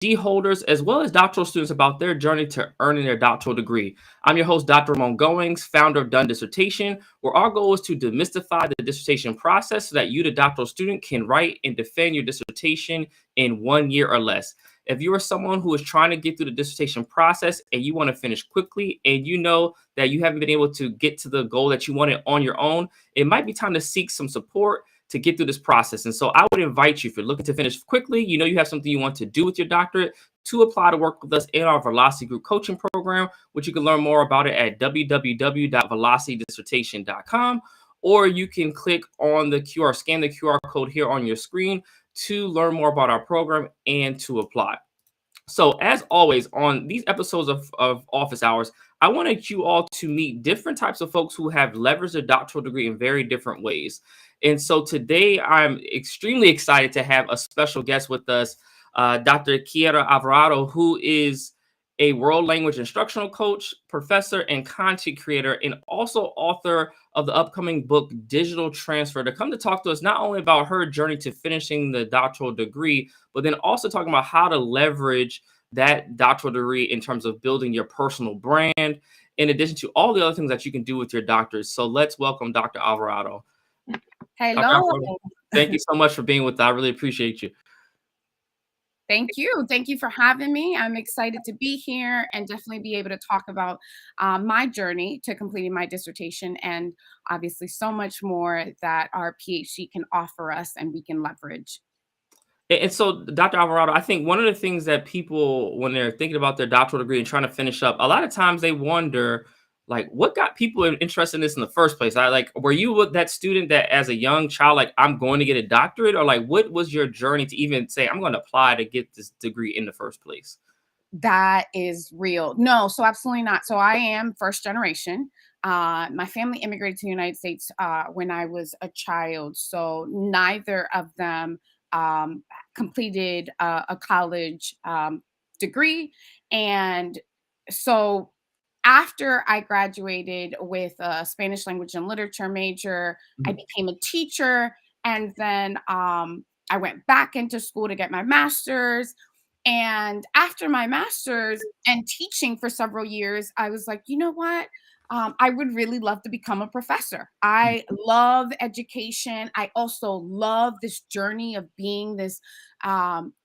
PhD holders, as well as doctoral students about their journey to earning their doctoral degree. I'm your host, Dr. Ramon Goings, founder of Done Dissertation, where our goal is to demystify the dissertation process so that you, the doctoral student, can write and defend your dissertation in 1 year or less. If you are someone who is trying to get through the dissertation process and you want to finish quickly and you know that you haven't been able to get to the goal that you wanted on your own, it might be time to seek some support to get through this process. And so I would invite you, if you're looking to finish quickly, you know you have something you want to do with your doctorate, to apply to work with us in our Velocity Group coaching program, which you can learn more about it at www.velocitydissertation.com, or you can click on the QR, scan the QR code here on your screen to learn more about our program and to apply. So, as always, on these episodes of Office Hours, I wanted you all to meet different types of folks who have leveraged their doctoral degree in very different ways. And so today, I'm extremely excited to have a special guest with us, Dr. Kayra Alvarado, who is a world language instructional coach, professor, and content creator, and also author of the upcoming book, Digital Transfer, to come to talk to us not only about her journey to finishing the doctoral degree, but then also talking about how to leverage that doctoral degree in terms of building your personal brand, in addition to all the other things that you can do with your doctorate. So let's welcome Dr. Alvarado. Dr. Hello. Alvarado, thank you so much for being with us. I really appreciate you. Thank you. Thank you for having me. I'm excited to be here and definitely be able to talk about my journey to completing my dissertation and obviously so much more that our PhD can offer us and we can leverage. And so, Dr. Alvarado, I think one of the things that people, when they're thinking about their doctoral degree and trying to finish up, a lot of times they wonder, like, what got people interested in this in the first place? Were you that student that as a young child, like, I'm going to get a doctorate? Or, like, what was your journey to even say, I'm going to apply to get this degree in the first place? That is real. No, so absolutely not. So I am first generation. My family immigrated to the United States when I was a child. So neither of them completed a college degree. And so after I graduated with a Spanish language and literature major, I became a teacher. And then I went back into school to get my master's. And after my master's and teaching for several years, I was like, you know what? I would really love to become a professor. I love education. I also love this journey of being this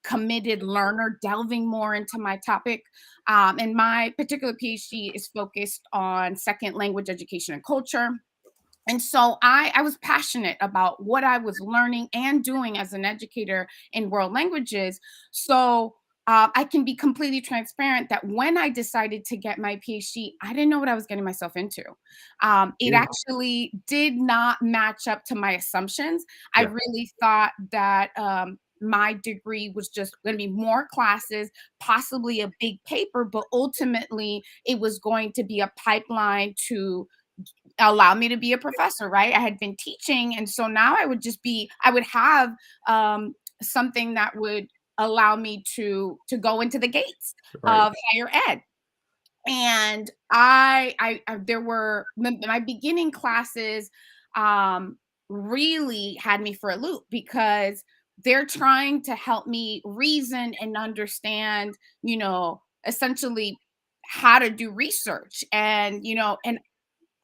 committed learner, delving more into my topic. And my particular PhD is focused on second language education and culture. And so I was passionate about what I was learning and doing as an educator in world languages. So I can be completely transparent that when I decided to get my PhD, I didn't know what I was getting myself into. It Yeah. actually did not match up to my assumptions. I Yeah. really thought that my degree was just going to be more classes, possibly a big paper, but ultimately it was going to be a pipeline to allow me to be a professor, right? I had been teaching, and so now I would have something that would allow me to go into the gates Right. of higher ed. And there were my beginning classes really had me for a loop because they're trying to help me reason and understand, essentially how to do research and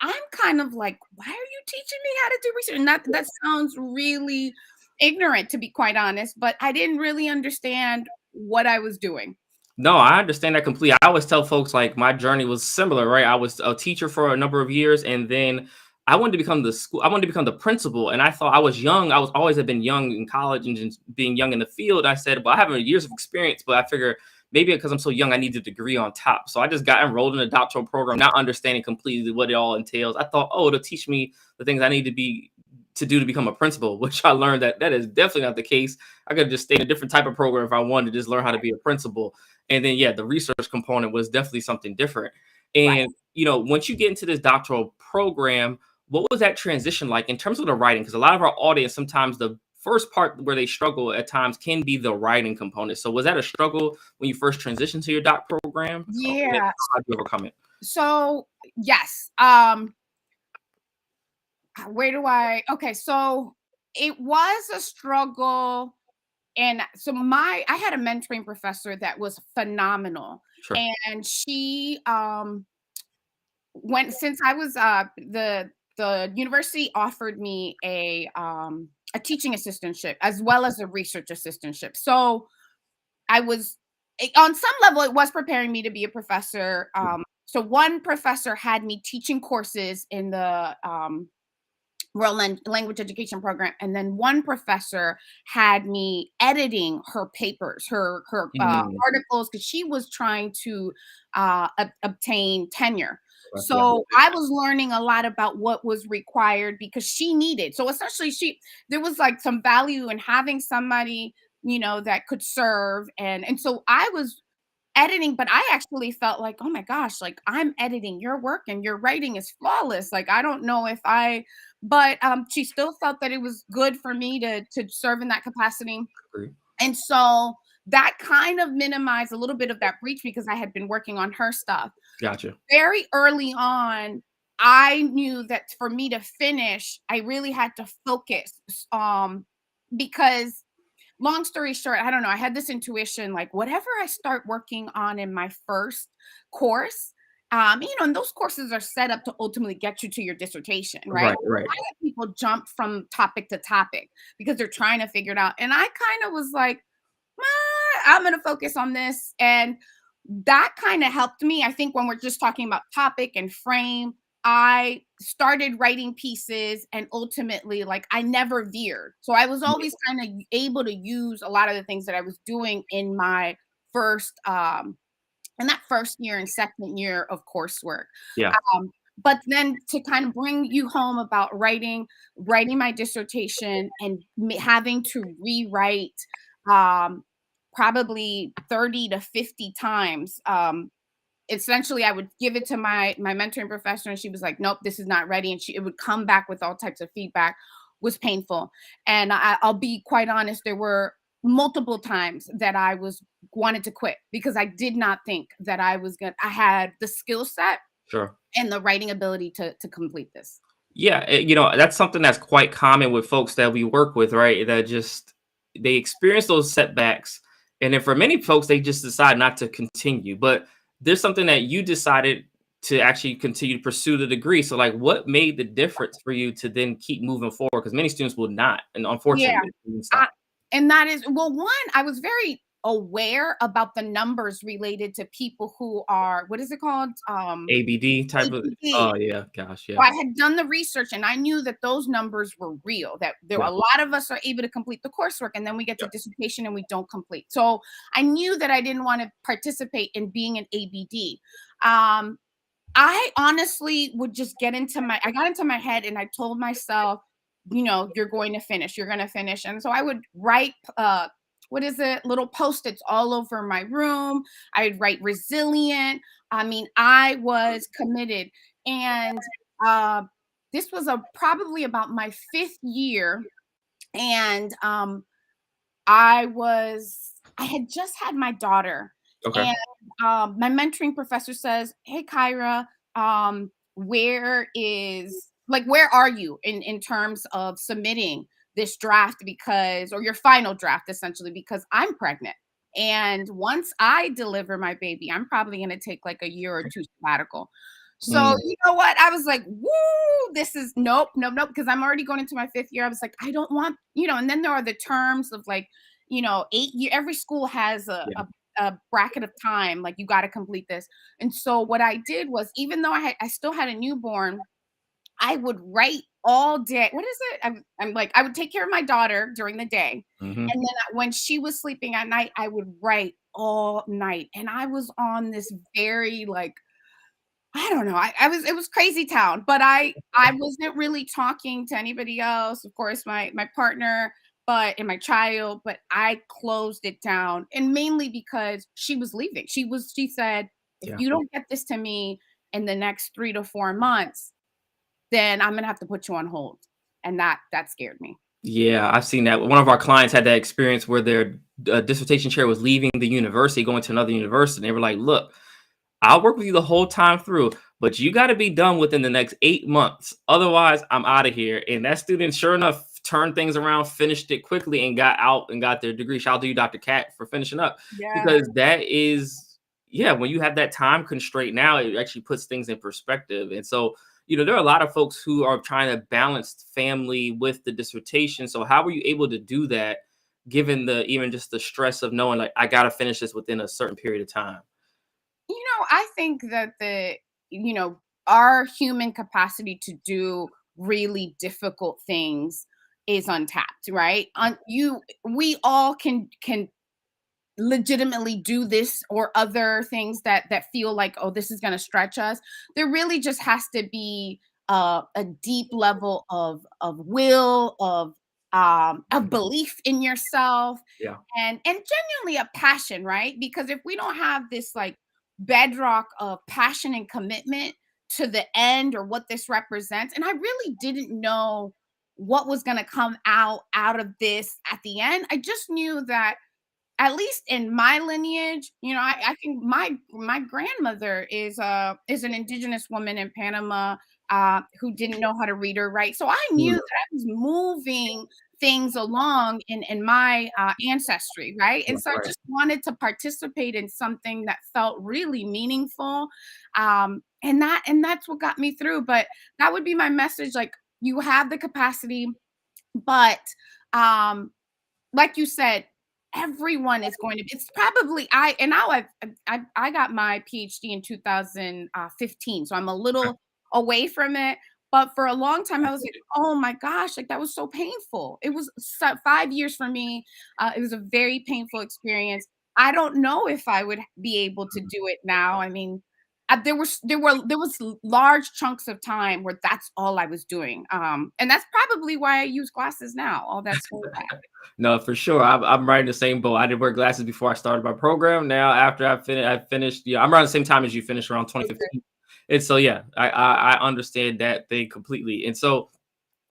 I'm kind of like, "Why are you teaching me how to do research?" And that sounds really ignorant, to be quite honest, but I didn't really understand what I was doing. No, I understand that completely. I always tell folks like my journey was similar, right? I was a teacher for a number of years, and then I wanted to become I wanted to become the principal. And I thought I was young. I was always have been young in college and just being young in the field. I said, well, I have years of experience, but I figure maybe because I'm so young, I need a degree on top. So I just got enrolled in a doctoral program, not understanding completely what it all entails. I thought, oh, it'll teach me the things I need to do to become a principal, which I learned that that is definitely not the case. I could have just stay in a different type of program if I wanted to just learn how to be a principal. And then, yeah, the research component was definitely something different. Right. And, once you get into this doctoral program, what was that transition like in terms of the writing? Because a lot of our audience, sometimes the first part where they struggle at times can be the writing component. So was that a struggle when you first transitioned to your doc program? And Yeah. how did you overcome it? So, yes. Where do I Okay, so it was a struggle And so I had a mentoring professor that was phenomenal. Sure. And she when since I was the university offered me a teaching assistantship as well as a research assistantship. So I was on some level it was preparing me to be a professor. So one professor had me teaching courses in the language education program, and then one professor had me editing her papers, her Mm, articles, because she was trying to obtain tenure. okay, yeah. So I was learning a lot about what was required because she needed. So essentially, there was like some value in having somebody that could serve, and so I was editing, but I actually felt like, "Oh my gosh, like, I'm editing your work and your writing is flawless." Like, I don't know if I but, she still felt that it was good for me to serve in that capacity, Agree. and so that kind of minimized a little bit of that breach because I had been working on her stuff. Gotcha. Very early on, I knew that for me to finish, I really had to focus, because long story short, I don't know, I had this intuition, like, whatever I start working on in my first course, and those courses are set up to ultimately get you to your dissertation, right? Right, right. A lot of people jump from topic to topic because they're trying to figure it out. And I kind of was like, I'm going to focus on this. And that kind of helped me. I think when we're just talking about topic and frame, I started writing pieces and ultimately, like, I never veered. So I was always kind of able to use a lot of the things that I was doing in my first, in that first year and second year of coursework. Yeah. Um, but then to kind of bring you home about writing my dissertation and having to rewrite um, probably 30 to 50 times. Essentially, I would give it to my mentoring professor, and she was like, "Nope, this is not ready," and it would come back with all types of feedback. Was painful, and I'll be quite honest. There were multiple times that I was wanted to quit because I did not think that I had the skill set Sure. and the writing ability to complete this. Yeah, that's something that's quite common with folks that we work with, right? That just they experience those setbacks, and then for many folks, they just decide not to continue. But there's something that you decided to actually continue to pursue the degree. So, like, what made the difference for you to then keep moving forward? Because many students will not, and Yeah. unfortunately, they even I stop. and that is well, one, I was very aware about the numbers related to people who are what is it called? ABD type of. ADD. Oh yeah, gosh, So yeah, I had done the research and I knew that those numbers were real, that there yeah, a lot of us are able to complete the coursework and then we get to yeah. dissertation and we don't complete. So I knew that I didn't want to participate in being an ABD. Um, I honestly would just I got into my head and I told myself, you're going to finish, you're going to finish. And so I would write, what is it, little post-its all over my room. I would write resilient. I mean, I was committed. And uh, this was probably about my fifth year. And I had just had my daughter, Okay, and my mentoring professor says, "Hey, Kyra, where are you in terms of submitting this draft or your final draft essentially because I'm pregnant." And once I deliver my baby, I'm probably going to take like a year or two sabbatical. So, mm, you know what? I was like, woo, this is nope, nope, nope, because I'm already going into my fifth year. I was like, I don't want, and then there are the terms of like, 8 year, every school has yeah, a bracket of time, like you got to complete this. And so what I did was, even though I still had a newborn, I would write all day. What is it? I'm like, I would take care of my daughter during the day. hmm, And then when she was sleeping at night, I would write all night. And I was on this very like, I don't know. It was crazy town, but I wasn't really talking to anybody else. Of course, my partner, and my child, but I closed it down. And mainly because she was leaving. She said, if yeah. you don't get this to me in the next 3 to 4 months, then I'm gonna have to put you on hold. And that scared me. Yeah, I've seen that. One of our clients had that experience where their dissertation chair was leaving the university, going to another university. They were like, "Look, I'll work with you the whole time through, but you got to be done within the next 8 months. Otherwise, I'm out of here." And that student, sure enough, turned things around, finished it quickly, and got out and got their degree. Shout out to you, Dr. Cat, for finishing up, Yeah. because that is, yeah, when you have that time constraint now, it actually puts things in perspective. And so, there are a lot of folks who are trying to balance family with the dissertation. So how were you able to do that, given the even just the stress of knowing like I gotta finish this within a certain period of time? I think that you know, our human capacity to do really difficult things is untapped, right? We all can legitimately do this or other things that feel like, oh, this is going to stretch us. There really just has to be a deep level of will, of belief in yourself, Yeah. and genuinely a passion, right? Because if we don't have this like bedrock of passion and commitment to the end or what this represents, and I really didn't know what was going to come out of this at the end. I just knew that at least in my lineage, I think my grandmother is an indigenous woman in Panama, who didn't know how to read or write. So I knew Mm, that I was moving things along in my ancestry, right? And right, so I right. just wanted to participate in something that felt really meaningful, and that's what got me through. But that would be my message: like, you have the capacity, but um like you said, everyone is going to be, it's probably, I and now I got my PhD in 2015, so I'm a Okay. little away from it. But for a long time, I I was like, see. oh my gosh, like that was so painful. It was 5 years for me. It was a very painful experience. I don't know if I would be able to do it now. I mean, there was large chunks of time where that's all I was doing, and that's probably why I use glasses now. All that school. No, for sure. I'm right in the same boat. I did wear glasses before I started my program. Now, after I finished, yeah, I'm around the same time as you finished, around Okay. 2015. And so, yeah, I understand that thing completely. And so,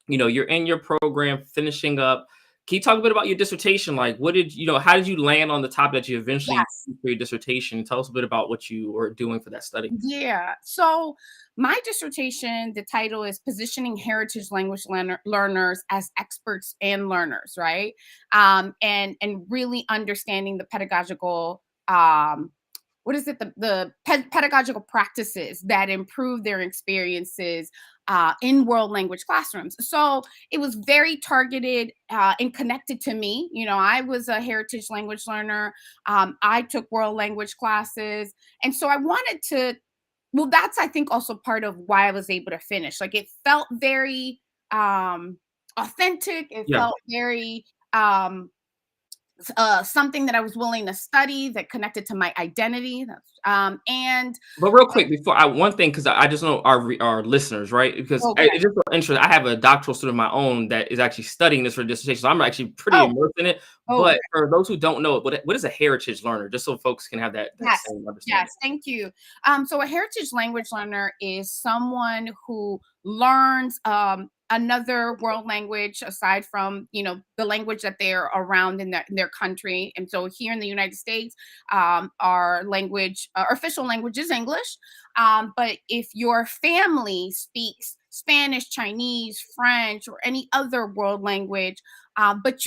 you're in your program, finishing up. Can you talk a bit about your dissertation? Like, how did you land on the topic that you eventually Yes. used for your dissertation? Tell us a bit about what you were doing for that study. Yeah. So my dissertation, the title is Positioning Heritage Language Learners as Experts and Learners, right? And really understanding the pedagogical, what is it, pedagogical practices that improve their experiences in world language classrooms. So it was very targeted and connected to me. I was a heritage language learner. I took world language classes, and so I wanted to, well, that's, I think, also part of why I was able to finish. Like, it felt very authentic. It Yeah. felt very something that I was willing to study, that connected to my identity. And But real quick, before one thing, because I just know our listeners, right? Because okay. it's just so interesting. I have a doctoral student of my own that is actually studying this for dissertation, so I'm actually pretty Oh, immersed in it. okay. But for those who don't know, what is a heritage learner? Just so folks can have that Yes, same yes, understanding. thank you. So a heritage language learner is someone who learns another world language aside from, the language that they're around in their country. And so here in the United States, our official language is English. But if your family speaks Spanish, Chinese, French, or any other world language, but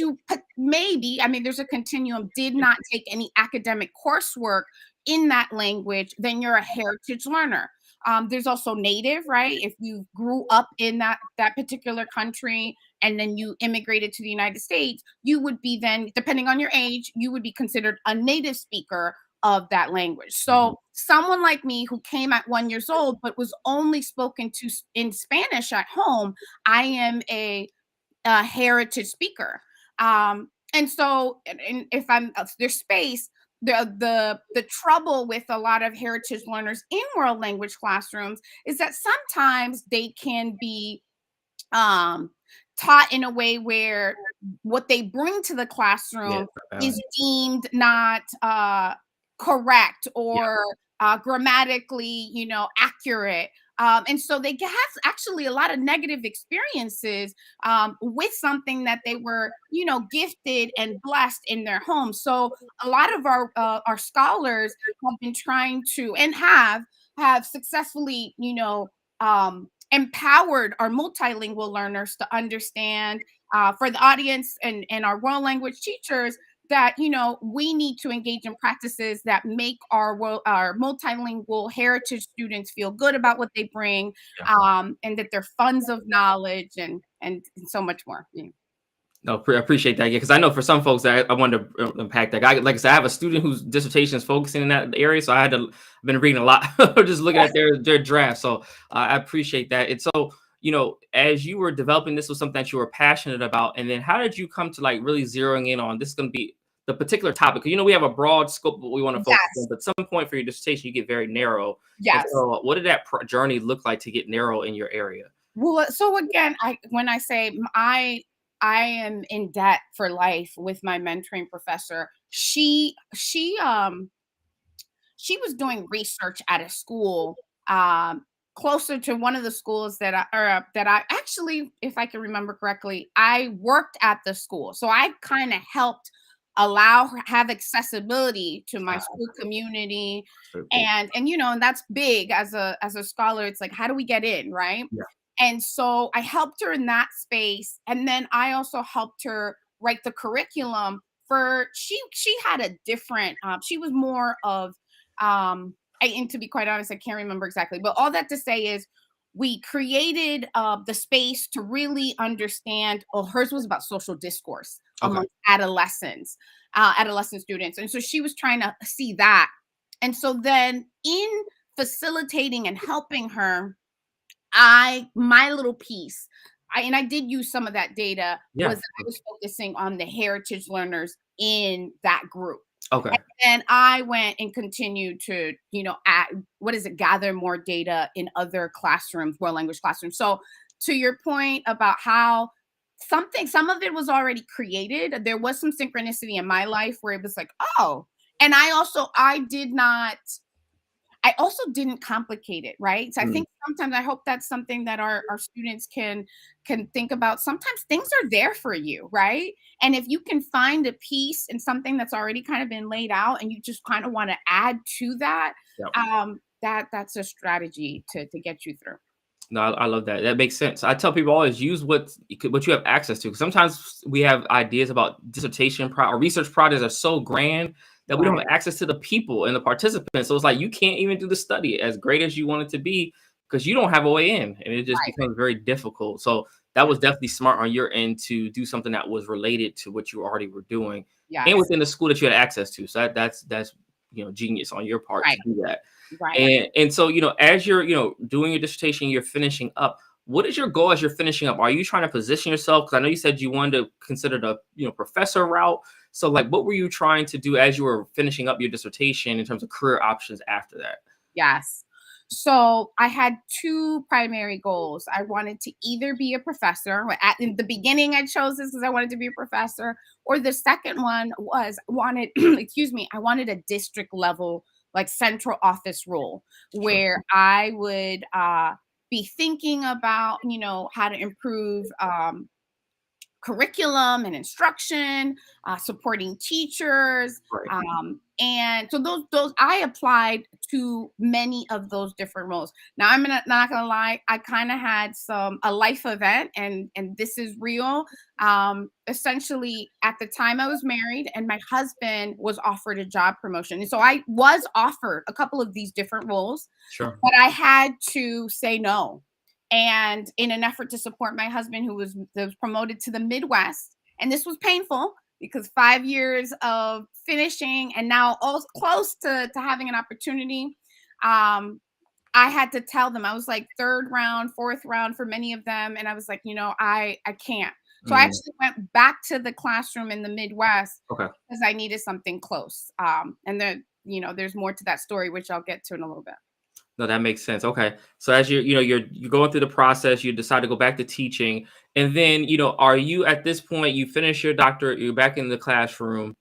maybe, I mean, there's a continuum, did not take any academic coursework in that language, then you're a heritage learner. There's also native, right? If you grew up in that particular country and then you immigrated to the United States, you would be then, depending on your age, you would be considered a native speaker of that language. Mhm. So someone like me who came at 1 years old but was only spoken to in Spanish at home, I am a heritage speaker. And so, and if there's space, the trouble with a lot of heritage learners in world language classrooms is that sometimes they can be um, taught in a way where what they bring to the Yeah. classroom Valid. is deemed not correct Yeah. or grammatically, accurate. And so they have actually a lot of negative experiences with something that they were, gifted and blessed in their home. So a lot of our scholars have been trying to, and have successfully, empowered our multilingual learners to understand for the audience and our world language teachers, that we need to engage in practices that make our multilingual heritage students feel good about what they bring, Yeah. and that they're funds of knowledge and so much more. Yeah. No, appreciate that. Yeah, because I know for some folks that I wanted to unpack that. Like I said, I have a student whose dissertation is focusing in that area, so I've been reading a lot, just looking at their draft. So I appreciate that. And so, as you were developing, this was something that you were passionate about, and then how did you come to like really zeroing in on this is going to be the particular topic? We have a broad scope of what we want to focus on, Yes. but at some point for your dissertation, you get very narrow. And Yes. so, what did that journey look like to get narrow in your area? Well, so again, when I say I am in debt for life with my mentoring professor. She was doing research at a school, closer to one of the schools that I actually, if I can remember correctly, I worked at the school, so I kind of helped allow her have accessibility to my school community, Very cool. and that's big as a scholar. It's like, how do we get in, right? Yeah. And so I helped her in that space, and then I also helped her write the curriculum for she had a different she was more of and to be quite honest, I can't remember exactly, but all that to say is we created the space to really understand. Well, hers was about social discourse Okay. among adolescent students, and so she was trying to see that. And so then in facilitating and helping her, my little piece, I did use some of that data, Yeah. was I was focusing on the heritage learners in that group. Okay. And I went and continued to, gather more data in other classrooms, world language classrooms. So to your point about how some of it was already created, there was some synchronicity in my life where it was like, oh, and I also didn't complicate it, right? So I Mm. think sometimes, I hope that's something that our students can think about. Sometimes things are there for you, right? And if you can find a piece in something that's already kind of been laid out, and you just kind of want to add to that, Yep. that's a strategy to get you through. No, I love that. That makes sense. I tell people always use what you have access to. 'Cause sometimes we have ideas about dissertation or research projects are so grand that we don't Right, have access to the people and the participants. So it's like you can't even do the study as great as you want it to be because you don't have a way in, and it just right. becomes very difficult. So that Yeah. was definitely smart on your end to do something that was related to what you already were doing and Yes. within the school that you had access to. So that's genius on your part to Right. do that. Right. And so, as you're, doing your dissertation, you're finishing up. What is your goal as you're finishing up? Are you trying to position yourself? Because I know you said you wanted to consider the, professor route. So, like, what were you trying to do as you were finishing up your dissertation in terms of career options after that? Yes. So I had two primary goals. I wanted to either be a professor. In the beginning, I chose this because I wanted to be a professor. Or the second one was wanted, excuse me, I wanted a district level, like central office role, Sure. where I would be thinking about, how to improve curriculum and instruction, supporting teachers. Right. And so those I applied to many of those different roles. Now not gonna lie, I kind of had a life event, and this is real. Essentially, at the time I was married, and my husband was offered a job promotion, and so I was offered a couple of these different roles, Sure. but I had to say no. And in an effort to support my husband, who was promoted to the Midwest, and this was painful because 5 years of finishing and now all close to having an opportunity. Um, I had to tell them. I was like third round, fourth round for many of them, and I was like, I can't. So I Mm, actually went back to the classroom in the Midwest okay. because I needed something close. And then, there's more to that story, which I'll get to in a little bit. No, that makes sense. Okay. So as you're going through the process, you decide to go back to teaching, and then are you at this point you finish your doctorate, you're back in the classroom.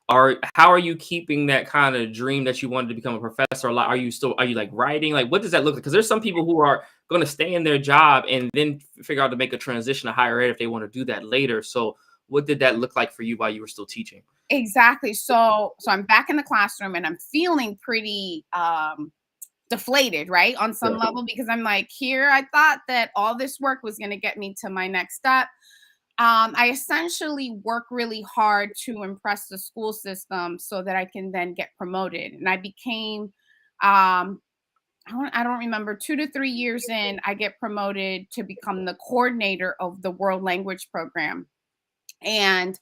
How are you keeping that kind of dream that you wanted to become a professor? Like, are you like writing? Like, what does that look like? Because there's some people who are going to stay in their job and then figure out to make a transition to higher ed if they want to do that later. So, what did that look like for you while you were still teaching? Exactly. So I'm back in the classroom, and I'm feeling pretty deflated, right? On some Sure. level, because I'm like, here I thought that all this work was going to get me to my next step. I essentially work really hard to impress the school system so that I can then get promoted. And I became, I don't remember, 2 to 3 years in, I get promoted to become the coordinator of the world language program. And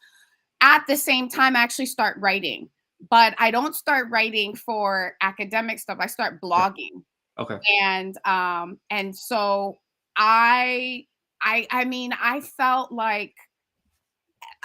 at the same time, I actually start writing, but I don't start writing for academic stuff. I start Yeah. blogging. Okay. And so I I mean, I felt like,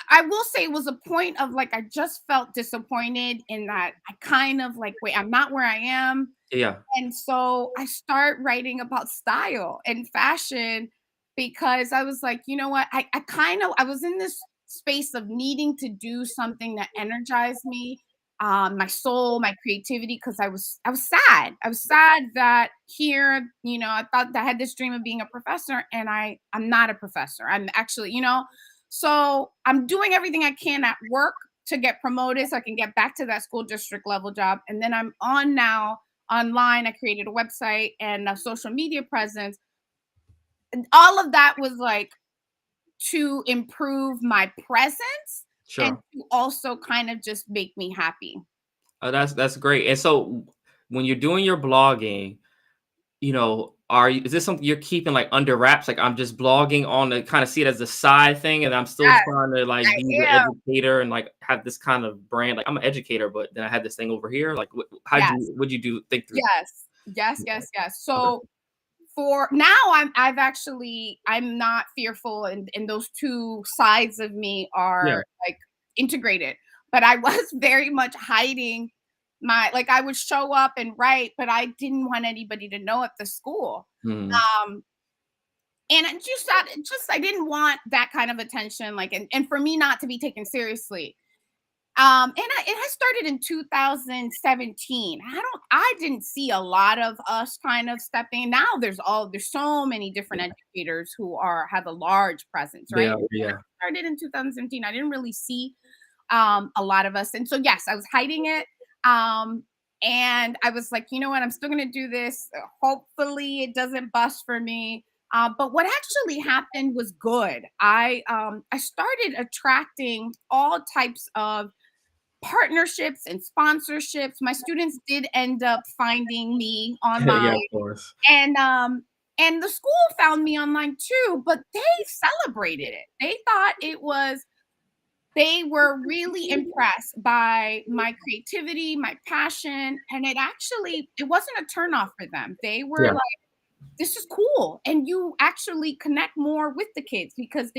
I will say it was a point of like I just felt disappointed in that I kind of like, wait, I'm not where I am. Yeah. And so I start writing about style and fashion because I was like, you know what? I kind of, I was in this space of needing to do something that energized me, my soul, my creativity, because I was sad. I was sad that here, I thought that I had this dream of being a professor, and I'm not a professor. I'm actually, so I'm doing everything I can at work to get promoted so I can get back to that school district level job. And then I'm on now online. I created a website and a social media presence. And all of that was like to improve my presence and Sure. to also kind of just make me happy. That's great. And so when you're doing your blogging, is this something you're keeping like under wraps? Like I'm just blogging on to kind of see it as a side thing, and I'm still Yes, trying to like be the I am. educator and like have this kind of brand. Like I'm an educator, but then I had this thing over here. Like, Yes, would you do think through? yes, yes, yes, yes. Okay. So for now, I'm not fearful, and those two sides of me Yeah. are like integrated. But I was very much hiding my, like, I would show up and write, but I didn't want anybody to know at the school. Mhm. Um, and I just thought, I didn't want that kind of attention, like, and for me not to be taken seriously. It has started in 2017. I didn't see a lot of us kind of stepping. Now there's so many different educators who have a large presence, right? Yeah. Yeah. Started in 2017. I didn't really see a lot of us. And so yes, I was hiding it. Um and I was like, you know what, I'm still gonna do this. Hopefully it doesn't bust for me. But what actually happened was good. I started attracting all types of partnerships and sponsorships. My students did end up finding me Yeah. online, Of course. and the school found me online too, but they celebrated it. They were really impressed by my creativity, my passion, and it wasn't a turnoff for them. They were Yeah. like, this is cool, and you actually connect more with the kids because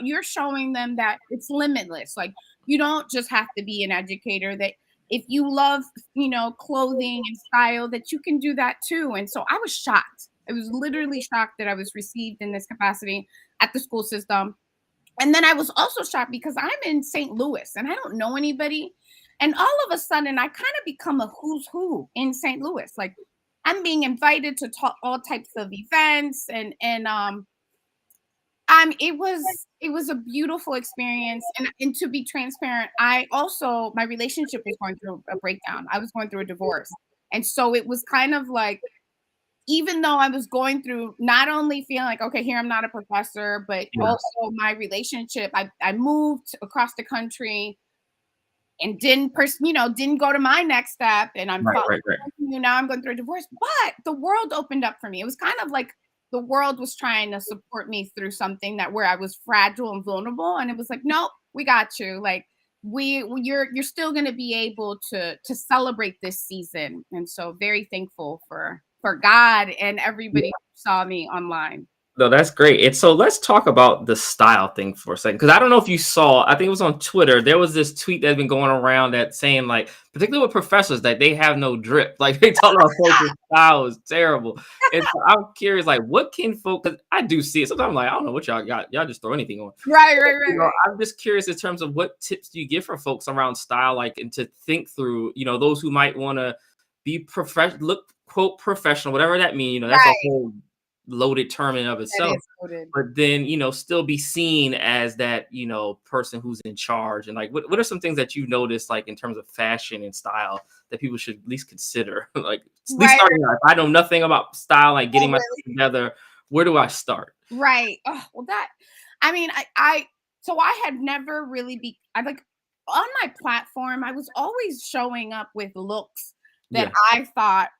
you're showing them that it's limitless. Like, you don't just have to be an educator, that if you love, clothing and style, that you can do that too. And so I was shocked. I was literally shocked that I was received in this capacity at the school system. And then I was also shocked because I'm in St. Louis and I don't know anybody. And all of a sudden, I kind of become a who's who in St. Louis. Like, I'm being invited to talk all types of events, it was a beautiful experience. And to be transparent, my relationship was going through a breakdown. I was going through a divorce, and so it was kind of like, even though I was going through, not only feeling like, okay, here I'm not a professor, but Yeah. also my relationship. I moved across the country and didn't go to my next step. And Right. Right. Right. now I'm going through a divorce. But the world opened up for me. It was kind of like the world was trying to support me through something where I was fragile and vulnerable. And it was like, nope, we got you. Like, you're still going to be able to celebrate this season. And so very thankful for God and everybody who saw me online. No, that's great. And so let's talk about the style thing for a second. Because I don't know if you saw, I think it was on Twitter, there was this tweet that's been going around that saying, like, particularly with professors, that they have no drip. Like, they talk about folks' style is terrible. And so I'm curious, like, what can folks, because I do see it. Sometimes I'm like, I don't know what y'all got. Y'all just throw anything on. Right, right, right, right. I'm just curious in terms of what tips do you give for folks around style, like, and to think through, those who might want to be professional, look, quote, professional, whatever that means. That's a Right. whole loaded term in of That itself, is loaded. but then still be seen as that person who's in charge. And like what are some things that you notice, like in terms of fashion and style, that people should at least consider? Like at least Right. starting out, if I know nothing about style, like getting Oh, myself really? together, where do I start? Right. Oh, well, I mean, So I had never really I like on my platform, I was always showing up with looks that Yeah. I thought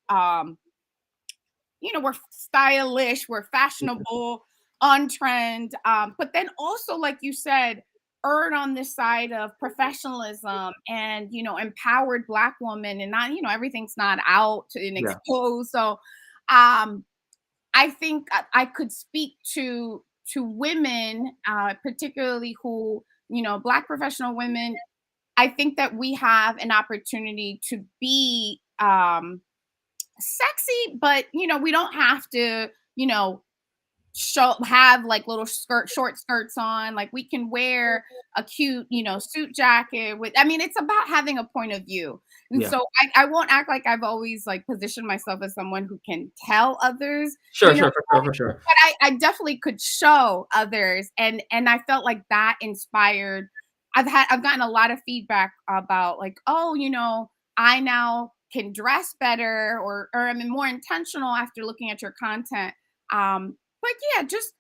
were stylish, were fashionable, on trend. But then also, like you said, erred on this side of professionalism and empowered Black woman, and not everything's not out and Yeah. exposed. So um I think I could speak to women, particularly who Black professional women. I think that we have an opportunity to be sexy, but we don't have to have like little short skirts on. Like, we can wear a cute suit jacket with, I mean, it's about having a point of view. And Yeah. so I won't act like I've always like positioned myself as someone who can tell others, Sure, sure, for sure, for sure. but I definitely could show others, and I felt like that inspired. I've gotten a lot of feedback about like, oh, I now can dress better, or I'm more intentional after looking at your content. But yeah, just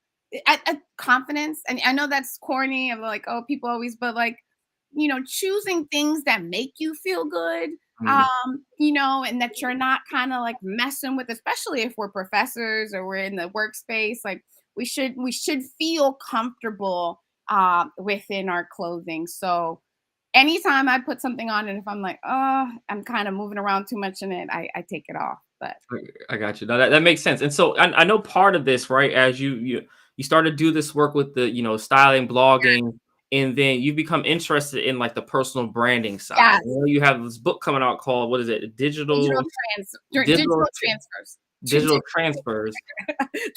confidence. And I know that's corny. I'm like, oh, people always, but like, choosing things that make you feel good. Mm. And that you're not kind of like messing with, especially if we're professors or we're in the workspace. Like, we should feel comfortable within our clothing. So anytime I put something on, and if I'm like, oh, I'm kind of moving around too much in it, I take it off. But I got you. No, that makes sense. And so I know part of this, right? As you start to do this work with the styling, blogging, and then you become interested in like the personal branding side. yes, You have this book coming out called, what is it? digital Digital digital transfers. digital transfers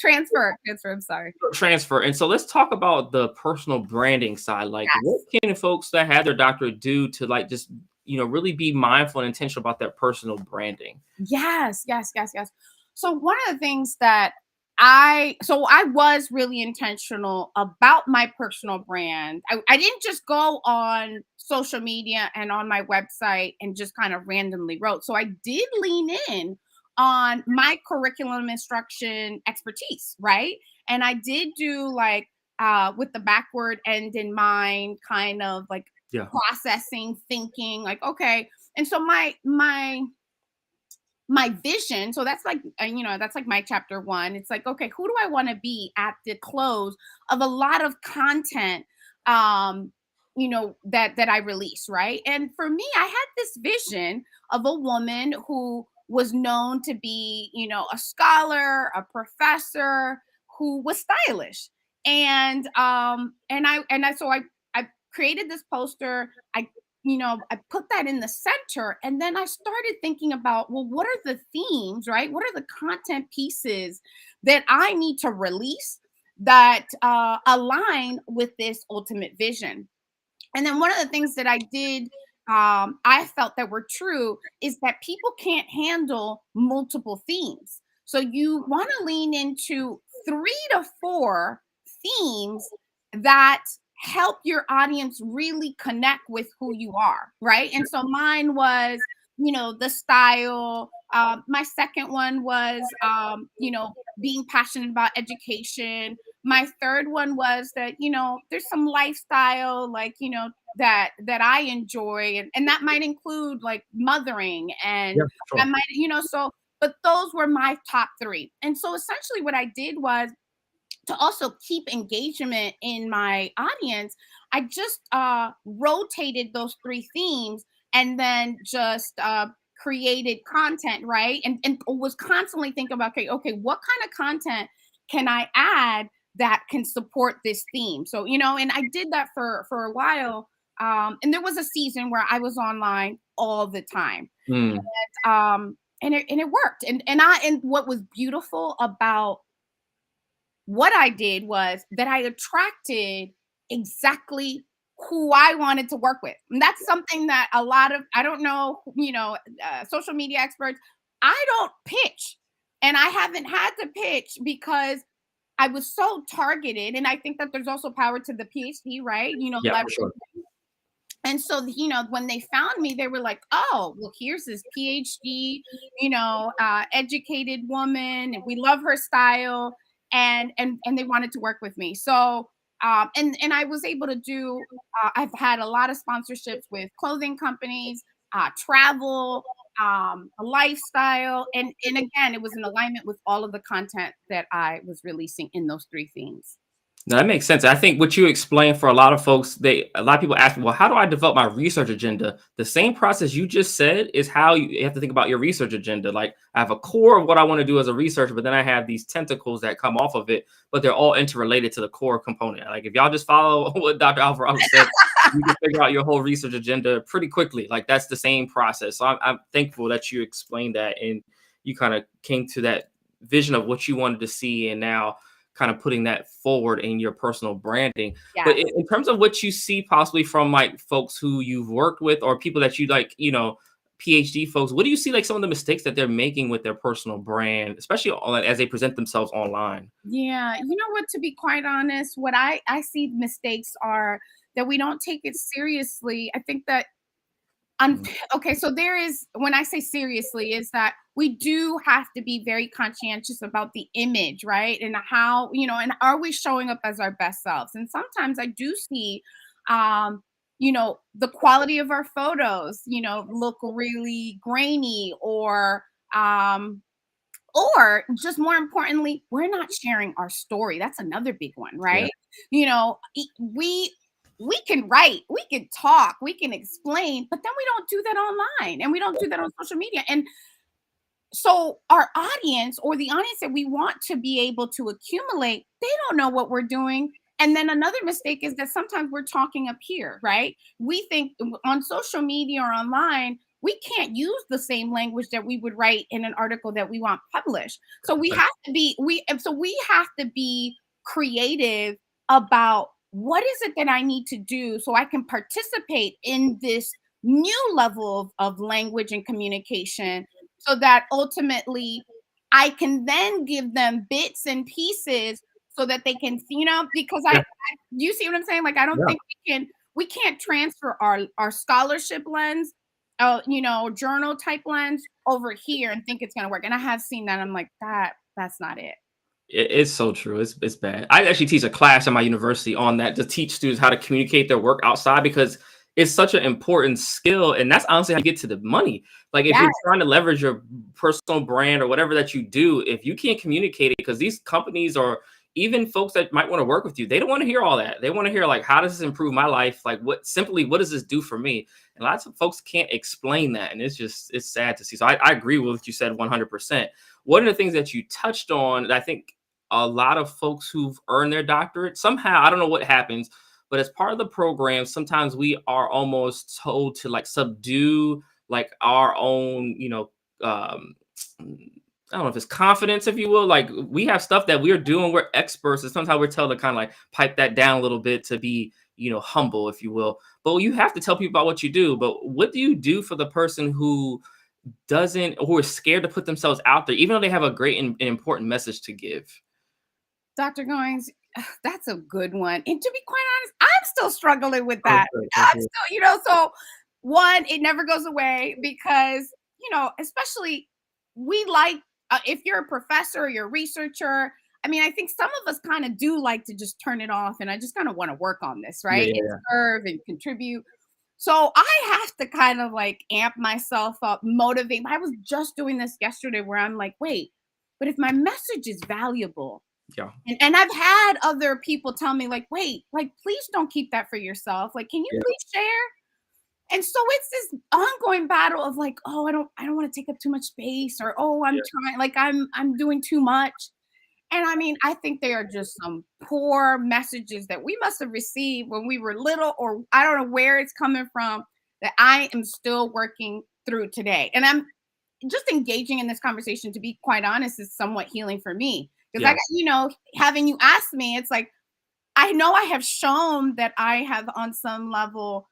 Transfer. I'm sorry. transfer. And so let's talk about the personal branding side. Like, what Yes. can folks that have their doctorate do to like just really be mindful and intentional about their personal branding? Yes, yes, yes, yes. So one of the things that I was really intentional about my personal brand. I didn't just go on social media and on my website and just kind of randomly wrote. So I did lean in on my curriculum instruction expertise, right? And I did do like with the backward end in mind, kind of like Yeah. processing, thinking, like, okay. And so my vision, so that's like that's like my chapter one. It's like, okay, who do I want to be at the close of a lot of content that I release, right? And for me, I had this vision of a woman who was known to be a scholar, a professor, who was stylish. And so I created this poster. I put that in the center, and then I started thinking about, well, what are the themes, right? What are the content pieces that I need to release that align with this ultimate vision? And then one of the things that I did, I felt that were true, is that people can't handle multiple themes. So you want to lean into 3 to 4 themes that help your audience really connect with who you are, right? And so mine was, the style. My second one was, being passionate about education. My third one was that there's some lifestyle, like that I enjoy, and that might include like mothering, and Yeah, that sure. might so, but those were my top 3. And so essentially what I did was, to also keep engagement in my audience, I just rotated those 3 themes, and then just created content, right? And was constantly thinking about, okay, what kind of content can I add that can support this theme? So, and I did that for a while. And there was a season where I was online all the time. Mm. And it worked. And what was beautiful about what I did was that I attracted exactly who I wanted to work with. And that's something that a lot of, I don't know, social media experts, I don't pitch. And I haven't had to pitch because I was so targeted. And I think that there's also power to the PhD, right? Yeah, for Leverage. sure. And so, when they found me, they were like, oh, well, here's this PhD, educated woman, and we love her style. And they wanted to work with me. So And I was able to do. I've had a lot of sponsorships with clothing companies, travel, a lifestyle, and again, it was in alignment with all of the content that I was releasing in those three themes. No, that makes sense. I think what you explained for a lot of folks, a lot of people ask me, well, how do I develop my research agenda? The same process you just said is how you have to think about your research agenda. Like I have a core of what I want to do as a researcher, but then I have these tentacles that come off of it, but they're all interrelated to the core component. Like if y'all just follow what Dr. Alvarado said, you can figure out your whole research agenda pretty quickly. Like that's the same process. So I'm thankful that you explained that and you kind of came to that vision of what you wanted to see, and now kind of putting that forward in your personal branding. But Yes. in terms of what you see possibly from like folks who you've worked with or people that you like, PhD folks, what do you see like some of the mistakes that they're making with their personal brand, especially as they present themselves online? Yeah, you know what, to be quite honest, what I see mistakes are that we don't take it seriously. I think that Mm. okay, so there is, when I say seriously, is that we do have to be very conscientious about the image, right? And how, and are we showing up as our best selves? And sometimes I do see the quality of our photos, look really grainy, um just more importantly, we're not sharing our story. That's another big one, Yeah. right? We can write, we can talk, we can explain, but then we don't do that online, and we don't do that on social media. And so our audience, or the audience that we want to be able to accumulate, they don't know what we're doing. And then another mistake is that sometimes we're talking up here, right? We think on social media or online, we can't use the same language that we would write in an article that we want published. So we have to be creative about what is it that I need to do so I can participate in this new level of language and communication, so that ultimately I can then give them bits and pieces so that they can, because Yeah. you see what I'm saying? Like, I don't Yeah. think we can't transfer our scholarship lens, journal type lens over here and think it's going to work. And I have seen that. I'm like, that's not it. It's so true. It's bad. I actually teach a class at my university on that to teach students how to communicate their work outside because it's such an important skill. And that's honestly how you get to the money. Like if Yeah. you're trying to leverage your personal brand or whatever that you do, if you can't communicate it, because these companies or even folks that might want to work with you, they don't want to hear all that. They want to hear like, how does this improve my life? Like what does this do for me? And lots of folks can't explain that. And it's sad to see. So I agree with what you said 100%. One of the things that you touched on that I think a lot of folks who've earned their doctorate somehow, I don't know what happens, but as part of the program, sometimes we are almost told to like subdue like our own, I don't know if it's confidence, if you will. Like we have stuff that we're doing, we're experts, and sometimes we're told to kind of like pipe that down a little bit to be, humble, if you will. But you have to tell people about what you do. But what do you do for the person who doesn't, who is scared to put themselves out there, even though they have a great and important message to give? Dr. Goings, that's a good one. And to be quite honest, I'm still struggling with that. Okay, I'm okay. still, so one, it never goes away because, especially we like, if you're a professor or you're a researcher, I mean, I think some of us kind of do like to just turn it off and I just kind of want to work on this, Yeah, right? yeah, And yeah. serve and contribute. So I have to kind of like amp myself up, motivate. I was just doing this yesterday where I'm like, wait, but if my message is valuable, Yeah. and I've had other people tell me like, "Wait, like, please don't keep that for yourself. Like, can you Yeah. please share?" And so it's this ongoing battle of like, "Oh, I don't want to take up too much space," or, "Oh, I'm Yeah. trying, like, I'm doing too much." And I mean, I think they are just some poor messages that we must have received when we were little, or I don't know where it's coming from, that I am still working through today. And I'm just engaging in this conversation, to be quite honest, is somewhat healing for me. Because I got, Yes. having you ask me, it's like I know I have shown that I have on some level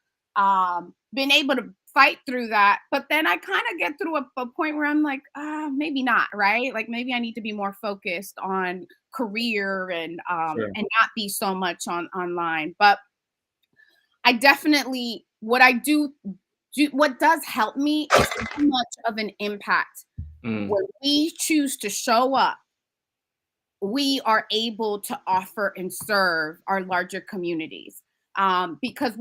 been able to fight through that, but then I kind of get through a point where I'm like, maybe not, right? Like maybe I need to be more focused on career Sure. and not be so much on online. But I definitely, what I do, what does help me is how much of an impact Mm. when we choose to show up we are able to offer and serve our larger communities, because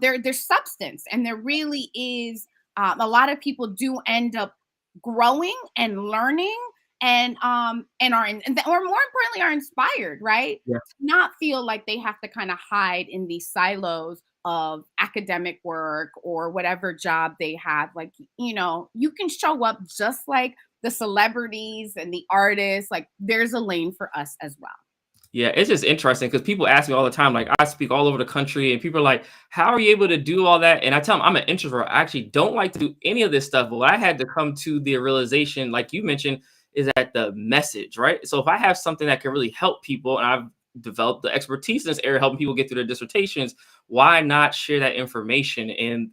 there's substance, and there really is. A lot of people do end up growing and learning, or more importantly, are inspired, right? Yeah. To not feel like they have to kind of hide in these silos of academic work or whatever job they have. Like, you can show up just like the celebrities and the artists. Like, there's a lane for us as well. Yeah, it's just interesting because people ask me all the time, like I speak all over the country, and people are like, "How are you able to do all that?" And I tell them I'm an introvert. I actually don't like to do any of this stuff. But what I had to come to the realization, like you mentioned, is that the message, right? So if I have something that can really help people, and I've developed the expertise in this area, helping people get through their dissertations, why not share that information? And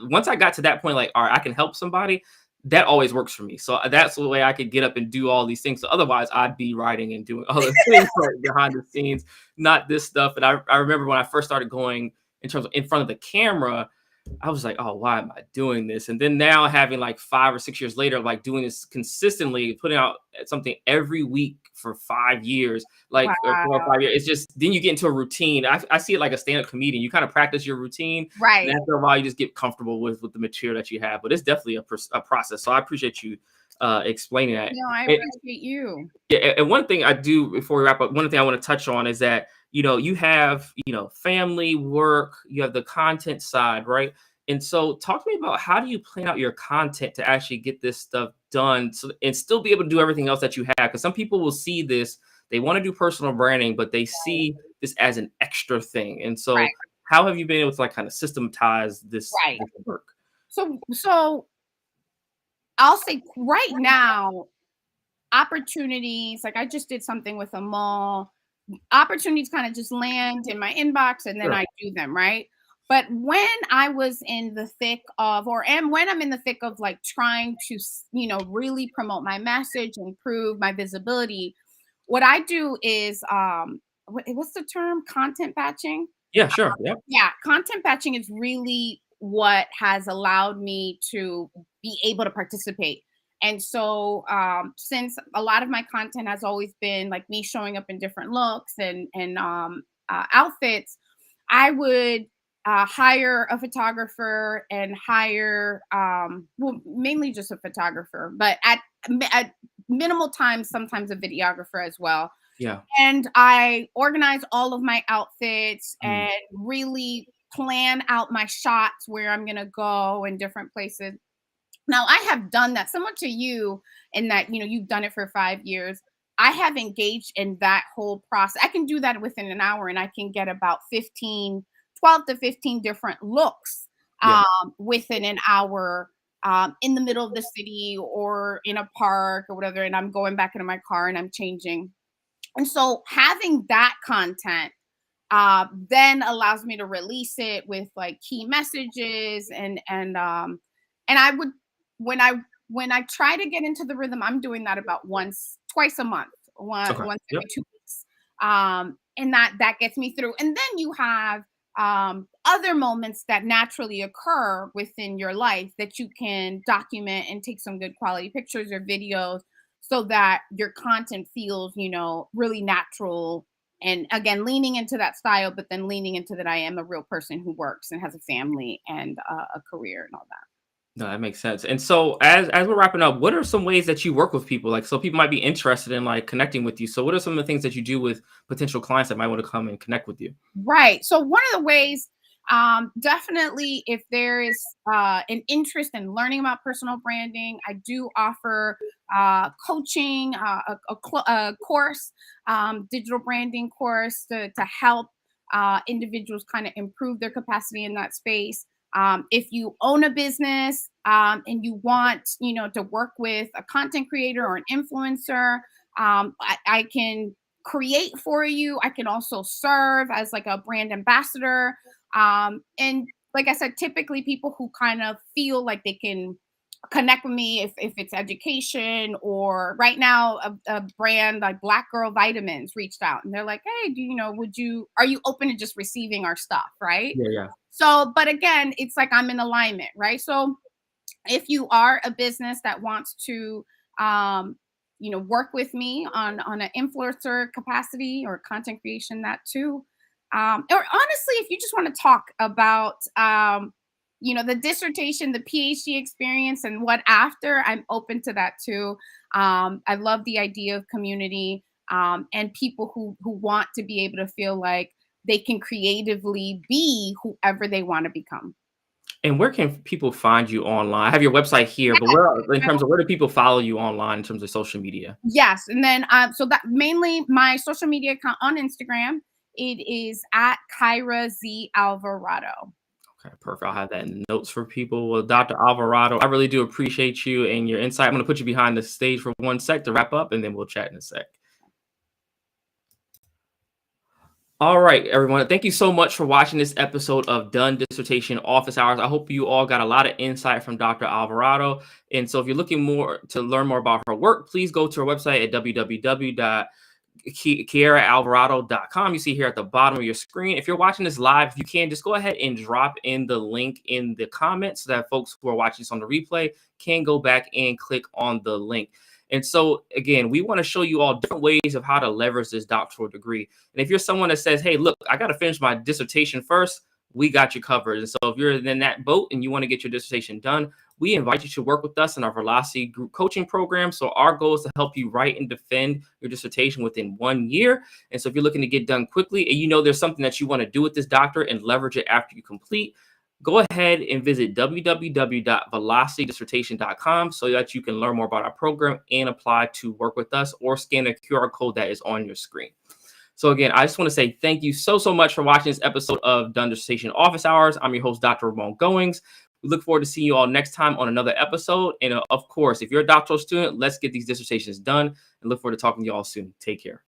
once I got to that point, like, all right, I can help somebody, that always works for me. So that's the way I could get up and do all these things. So otherwise, I'd be writing and doing other things like behind the scenes, not this stuff. And I remember when I first started going in terms of in front of the camera, I was like, oh, why am I doing this? And then now having like 5 or 6 years later, like doing this consistently, putting out something every week for 5 years, like or 4 or 5 years, it's just then you get into a routine. I see it like a stand-up comedian. You kind of practice your routine, and Right. after a while, you just get comfortable with the material that you have. But it's definitely a process. So I appreciate you explaining that. No, I And, appreciate you. yeah, and one thing I do before we wrap up, one thing I want to touch on is that you have family, work, you have the content side, right? And so talk to me about how do you plan out your content to actually get this stuff done and still be able to do everything else that you have? Because some people will see this, they want to do personal branding, but they see this as an extra thing. And Right. so how have you been able to like kind of systematize Right. this work? So I'll say right now, opportunities, like I just did something with a mall. Opportunities kind of just land in my inbox, and then Sure. I do them, right? But when I was in the thick of, or am when I'm in the thick of like trying to, really promote my message, improve my visibility, what I do is, what's the term? Content batching. Yeah, sure. Yeah. Yeah, content batching is really what has allowed me to be able to participate. And so, since a lot of my content has always been like me showing up in different looks and outfits, I would hire a photographer and hire, well, mainly just a photographer, but at minimal times, sometimes a videographer as well. Yeah. And I organize all of my outfits Mm. and really plan out my shots, where I'm going to go in different places. Now, I have done that similar to you in that, you've done it for 5 years. I have engaged in that whole process. I can do that within an hour, and I can get about 12 to 15 different looks, Yeah. within an hour, in the middle of the city or in a park or whatever. And I'm going back into my car and I'm changing. And so having that content, then allows me to release it with like key messages, and I would, when I try to get into the rhythm, I'm doing that about twice a month, Okay. once Yep. every 2 weeks. And that gets me through. And then you have other moments that naturally occur within your life that you can document and take some good quality pictures or videos, so that your content feels, really natural. And again, leaning into that style, but then leaning into that I am a real person who works and has a family and a career and all that. No, that makes sense. And so as we're wrapping up, what are some ways that you work with people? Like, so people might be interested in like connecting with you. So what are some of the things that you do with potential clients that might want to come and connect with you? Right. So one of the ways, definitely, if there is an interest in learning about personal branding, I do offer coaching, a course, digital branding course to help individuals kind of improve their capacity in that space. If you own a business, and you want, to work with a content creator or an influencer, I can create for you. I can also serve as like a brand ambassador. And like I said, typically people who kind of feel like they can connect with me, if it's education, or right now a brand like Black Girl Vitamins reached out and they're like, hey, are you open to just receiving our stuff? Right. Yeah, yeah. So, but again, it's like I'm in alignment, right? So if you are a business that wants to, um, work with me on an influencer capacity or content creation, that too. Or honestly, if you just want to talk about, the dissertation, the PhD experience, and what after, I'm open to that too. I love the idea of community, and people who want to be able to feel like they can creatively be whoever they want to become. And where can people find you online? I have your website here, but where, in terms of where do people follow you online in terms of social media? Yes, and then so that mainly my social media account on Instagram, it is at Kayra Z Alvarado. Okay, perfect. I'll have that in notes for people. Well, Dr. Alvarado, I really do appreciate you and your insight. I'm going to put you behind the stage for one sec to wrap up, and then we'll chat in a sec. All right, everyone. Thank you so much for watching this episode of Done Dissertation Office Hours. I hope you all got a lot of insight from Dr. Alvarado. And so if you're looking to learn more about her work, please go to her website at www.KayraAlvarado.com. You see here at the bottom of your screen. If you're watching this live, if you can, just go ahead and drop in the link in the comments so that folks who are watching this on the replay can go back and click on the link. And so, again, we want to show you all different ways of how to leverage this doctoral degree. And if you're someone that says, hey, look, I got to finish my dissertation first, we got you covered. And so if you're in that boat and you want to get your dissertation done, we invite you to work with us in our Velocity Group Coaching Program. So our goal is to help you write and defend your dissertation within 1 year. And so if you're looking to get done quickly and there's something that you want to do with this doctorate and leverage it after you complete, go ahead and visit www.velocitydissertation.com so that you can learn more about our program and apply to work with us, or scan the QR code that is on your screen. So again, I just want to say thank you so much for watching this episode of Done Dissertation Office Hours. I'm your host, Dr. Ramon Goings. We look forward to seeing you all next time on another episode. And of course, if you're a doctoral student, let's get these dissertations done, and look forward to talking to you all soon. Take care.